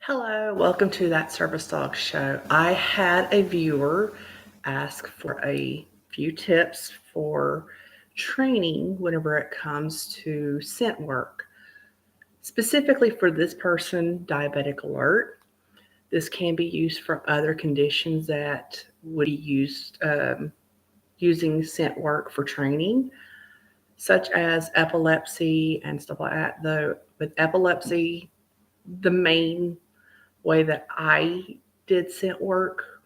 Hello, welcome to That Service Dog Show. I had a viewer ask for a few tips for training whenever it comes to scent work. Specifically for this person, diabetic alert. This can be used for other conditions that would be used using scent work for training, such as epilepsy and stuff like that. Though with epilepsy, the main way that I did scent work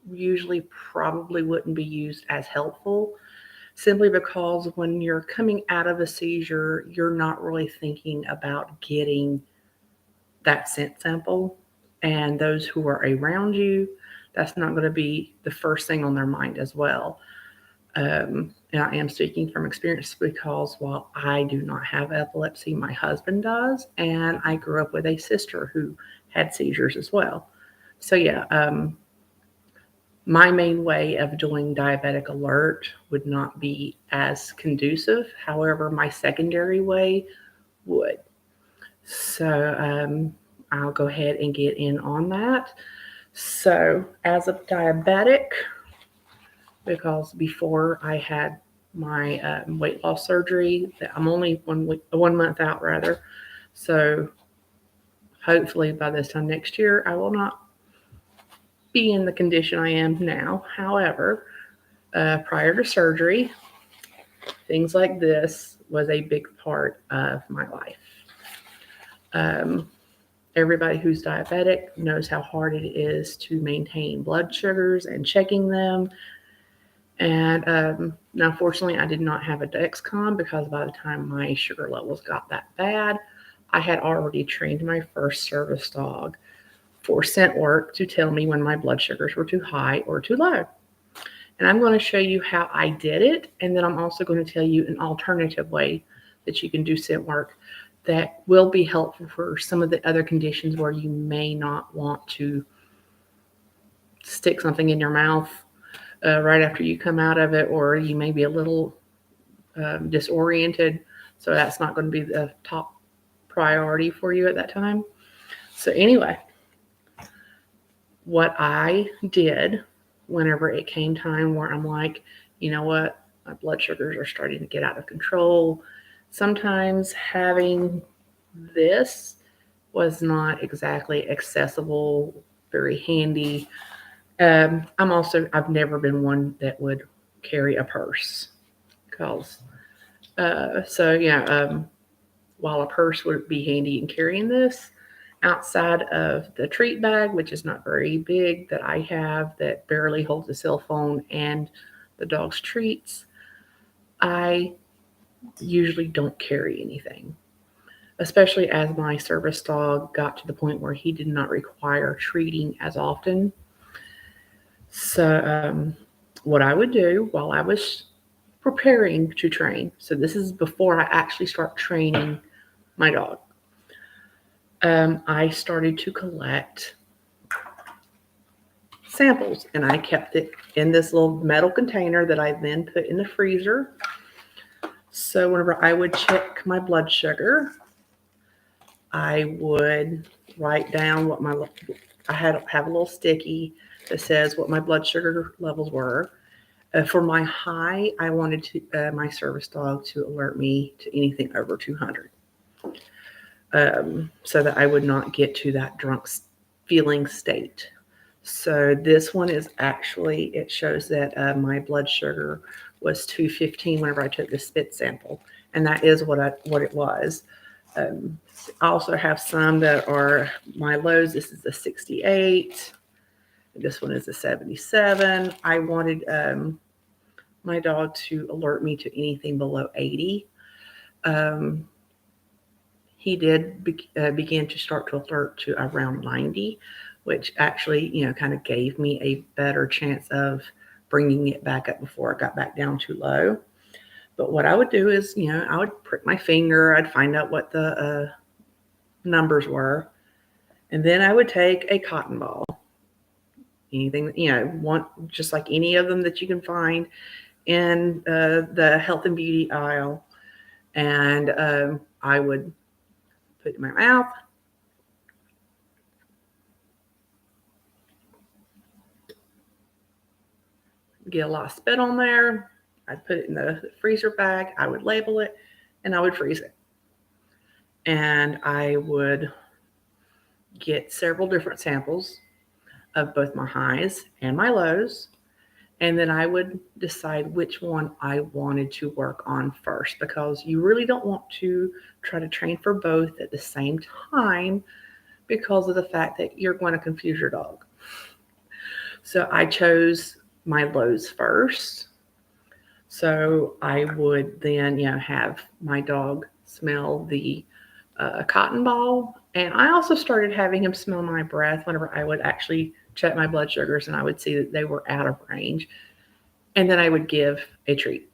usually probably wouldn't be used as helpful simply because when you're coming out of a seizure, you're not really thinking about getting that scent sample. And those who are around you, that's not going to be the first thing on their mind as well. And I am speaking from experience because while I do not have epilepsy, my husband does, and I grew up with a sister who had seizures as well. So yeah, my main way of doing diabetic alert would not be as conducive. However, my secondary way would. So I'll go ahead and get in on that. So as a diabetic, because before I had my weight loss surgery, I'm only 1 month out rather. So hopefully by this time next year, I will not be in the condition I am now. However, prior to surgery, things like this was a big part of my life. Um, Everybody who's diabetic knows how hard it is to maintain blood sugars and checking them. And now, fortunately, I did not have a Dexcom because by the time my sugar levels got that bad, I had already trained my first service dog for scent work to tell me when my blood sugars were too high or too low. And I'm going to show you how I did it. And then I'm also going to tell you an alternative way that you can do scent work that will be helpful for some of the other conditions where you may not want to stick something in your mouth right after you come out of it, or you may be a little disoriented. So that's not going to be the top priority for you at that time. So anyway, what I did whenever it came time where I'm like, you know what, my blood sugars are starting to get out of control. Sometimes having this was not exactly accessible, very handy. I've never been one that would carry a purse. Because, while a purse would be handy in carrying this, outside of the treat bag, which is not very big, that I have that barely holds a cell phone and the dog's treats, I usually don't carry anything, especially as my service dog got to the point where he did not require treating as often. So, what I would do while I was preparing to train, so this is before I actually start training my dog, I started to collect samples and I kept it in this little metal container that I then put in the freezer. So whenever I would check my blood sugar, I would write down I have a little sticky that says what my blood sugar levels were. For my high, I wanted my service dog to alert me to anything over 200. So that I would not get to that drunk feeling state. So this one is actually, it shows that my blood sugar was 215 whenever I took the spit sample. And that is what it was. I also have some that are my lows. This is a 68. This one is a 77. I wanted my dog to alert me to anything below 80. He did begin to start to alert to around 90, which actually, kind of gave me a better chance of bringing it back up before it got back down too low. But what I would do is, I would prick my finger, I'd find out what the numbers were, and then I would take a cotton ball, anything, just like any of them that you can find in the health and beauty aisle, and I would put it in my mouth, get a lot of spit on there. I'd put it in the freezer bag. I would label it, and I would freeze it. And I would get several different samples of both my highs and my lows. And then I would decide which one I wanted to work on first, because you really don't want to try to train for both at the same time because of the fact that you're going to confuse your dog. So I chose my lows first. So I would then, have my dog smell the cotton ball. And I also started having him smell my breath whenever I would actually check my blood sugars and I would see that they were out of range. And then I would give a treat.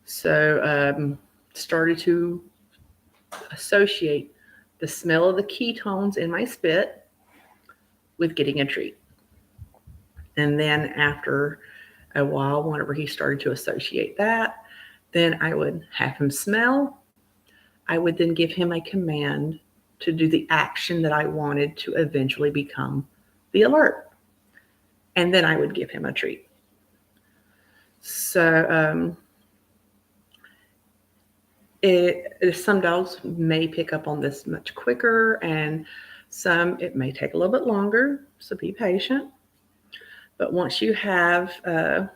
So started to associate the smell of the ketones in my spit with getting a treat. And then after a while, whenever he started to associate that, then I would have him smell. I would then give him a command to do the action that I wanted to eventually become the alert. And then I would give him a treat. So some dogs may pick up on this much quicker, and some it may take a little bit longer. So be patient. But once you have that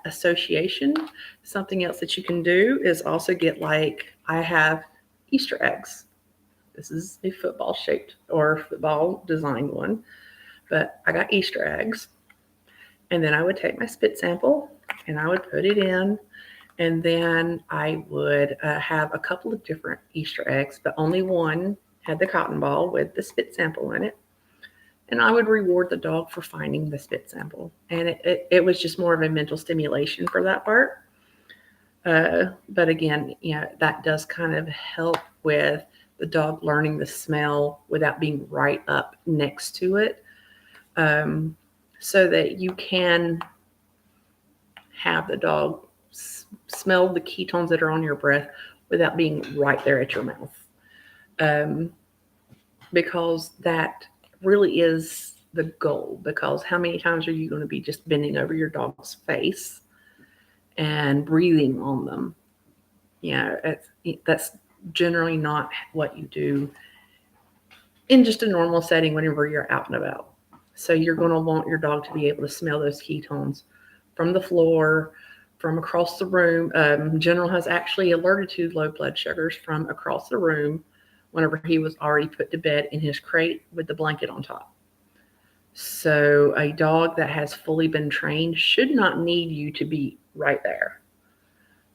association, something else that you can do is also get, like, I have Easter eggs. This is a football shaped or football designed one, but I got Easter eggs. And then I would take my spit sample and I would put it in. And then I would have a couple of different Easter eggs, but only one had the cotton ball with the spit sample in it. And I would reward the dog for finding the spit sample. And it was just more of a mental stimulation for that part. But again, that does kind of help with the dog learning the smell without being right up next to it, so that you can have the dog smell the ketones that are on your breath without being right there at your mouth. Because that really is the goal. Because how many times are you going to be just bending over your dog's face and breathing on them? That's generally not what you do in just a normal setting whenever you're out and about. So you're going to want your dog to be able to smell those ketones from the floor, from across the room. General has actually alerted to low blood sugars from across the room whenever he was already put to bed in his crate with the blanket on top. So a dog that has fully been trained should not need you to be right there.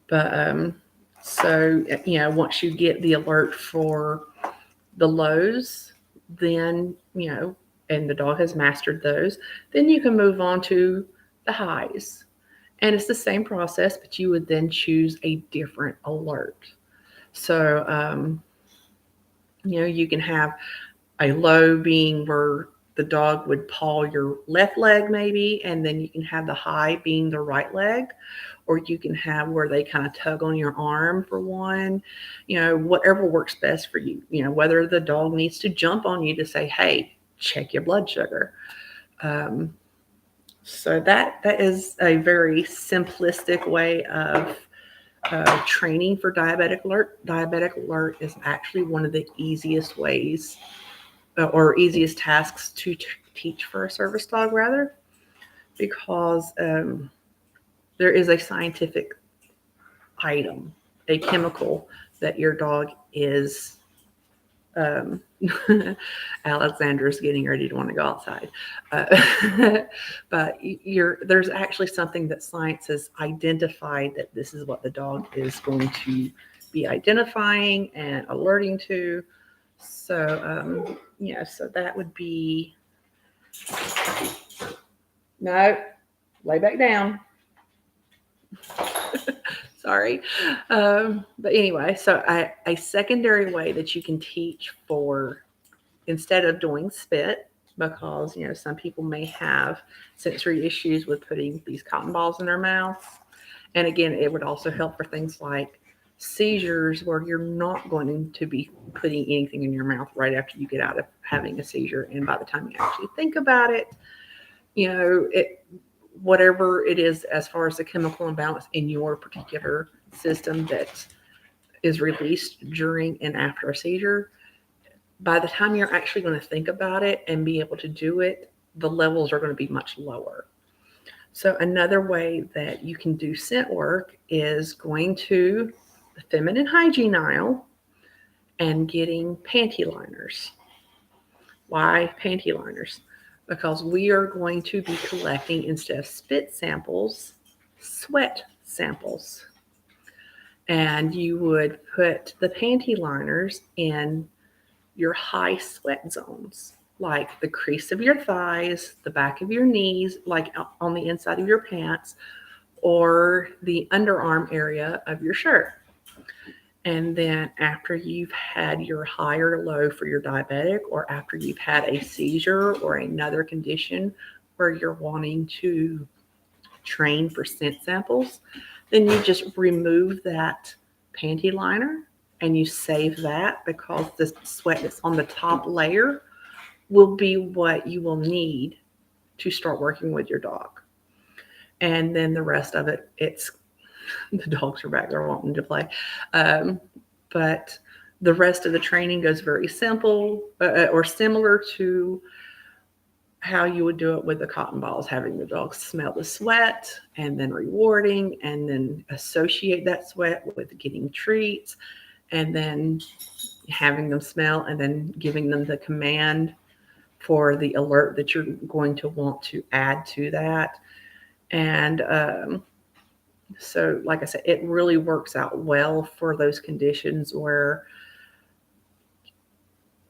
But so, once you get the alert for the lows, then, and the dog has mastered those, then you can move on to the highs. And it's the same process, but you would then choose a different alert. So, you can have a low being where the dog would paw your left leg maybe, and then you can have the high being the right leg, or you can have where they kind of tug on your arm for one, whatever works best for you, whether the dog needs to jump on you to say, hey, check your blood sugar. So that is a very simplistic way of training for diabetic alert. Diabetic alert is actually one of the easiest ways or easiest tasks to teach for a service dog, rather, because there is a scientific item, a chemical that your dog is. Alexandra's getting ready to want to go outside. But there's actually something that science has identified that this is what the dog is going to be identifying and alerting to. So, so that would be, no, lay back down. Sorry. But anyway, so a secondary way that you can teach for, instead of doing spit, because, some people may have sensory issues with putting these cotton balls in their mouth. And again, it would also help for things like seizures, where you're not going to be putting anything in your mouth right after you get out of having a seizure. And by the time you actually think about it, whatever it is as far as the chemical imbalance in your particular system that is released during and after a seizure, by the time you're actually going to think about it and be able to do it, the levels are going to be much lower. So another way that you can do scent work is going to the feminine hygiene aisle and getting panty liners. Why panty liners? Because we are going to be collecting, instead of spit samples, sweat samples. And you would put the panty liners in your high sweat zones, like the crease of your thighs, the back of your knees, like on the inside of your pants, or the underarm area of your shirt. And then after you've had your high or low for your diabetic, or after you've had a seizure or another condition where you're wanting to train for scent samples, then you just remove that panty liner and you save that, because the sweat that's on the top layer will be what you will need to start working with your dog. And then the rest of it, it's the dogs are back there wanting to play. But the rest of the training goes very simple or similar to how you would do it with the cotton balls, having the dogs smell the sweat and then rewarding, and then associate that sweat with getting treats, and then having them smell, and then giving them the command for the alert that you're going to want to add to that. And so, like I said, it really works out well for those conditions where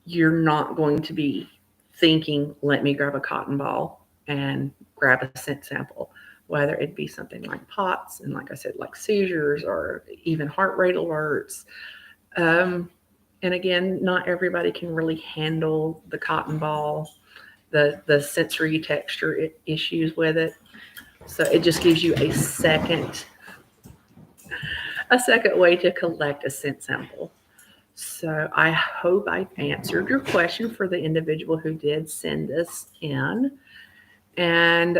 you're not going to be thinking, let me grab a cotton ball and grab a scent sample, whether it be something like POTS and, like I said, like seizures or even heart rate alerts. And again, not everybody can really handle the cotton ball, the sensory texture issues with it. So it just gives you a second way to collect a scent sample. So I hope I answered your question for the individual who did send us in. And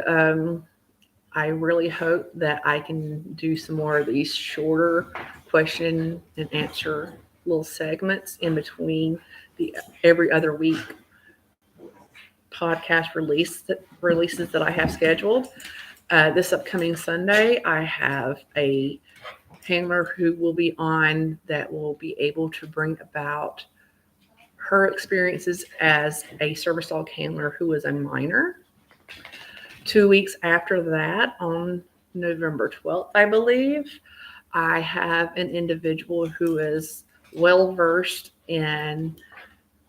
I really hope that I can do some more of these shorter question and answer little segments in between the every other week podcast releases that I have scheduled. This upcoming Sunday, I have a handler who will be on that will be able to bring about her experiences as a service dog handler who is a minor. 2 weeks after that, on November 12th, I believe, I have an individual who is well versed in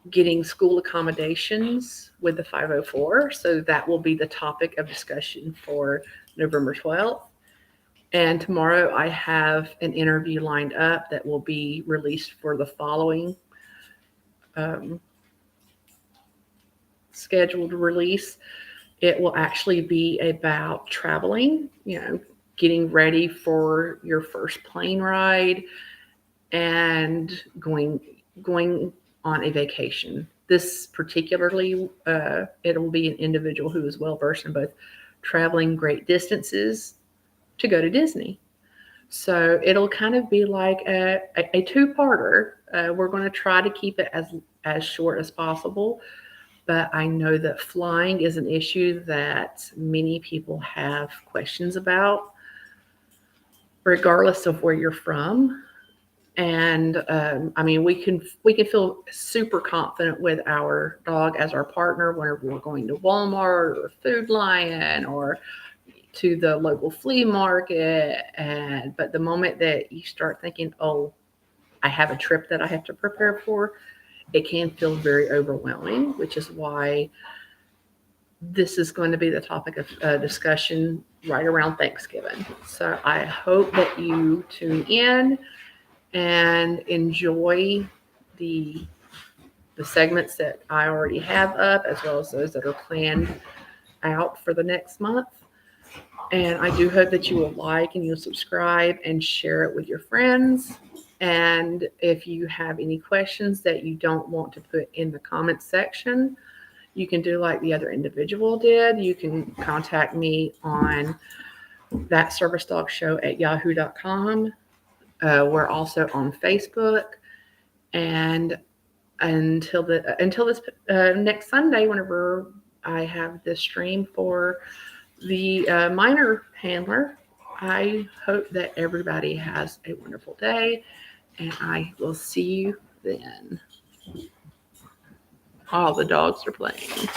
getting school accommodations with the 504. So that will be the topic of discussion for November 12th. And tomorrow I have an interview lined up that will be released for the following scheduled release. It will actually be about traveling, getting ready for your first plane ride and going on a vacation. This particularly, it will be an individual who is well versed in both traveling great distances to go to Disney. So it'll kind of be like a two-parter. We're going to try to keep it as short as possible, but I know that flying is an issue that many people have questions about, regardless of where you're from. And we can feel super confident with our dog as our partner whenever we're going to Walmart or Food Lion or to the local flea market. But the moment that you start thinking, oh, I have a trip that I have to prepare for, it can feel very overwhelming, which is why this is going to be the topic of discussion right around Thanksgiving. So I hope that you tune in and enjoy the segments that I already have up, as well as those that are planned out for the next month. And I do hope that you will like and you'll subscribe and share it with your friends. And if you have any questions that you don't want to put in the comments section, you can do like the other individual did. You can contact me on that service dog show at yahoo.com. We're also on Facebook. And until this next Sunday, whenever I have this stream for the minor handler, I hope that everybody has a wonderful day, and I will see you then. All the dogs are playing.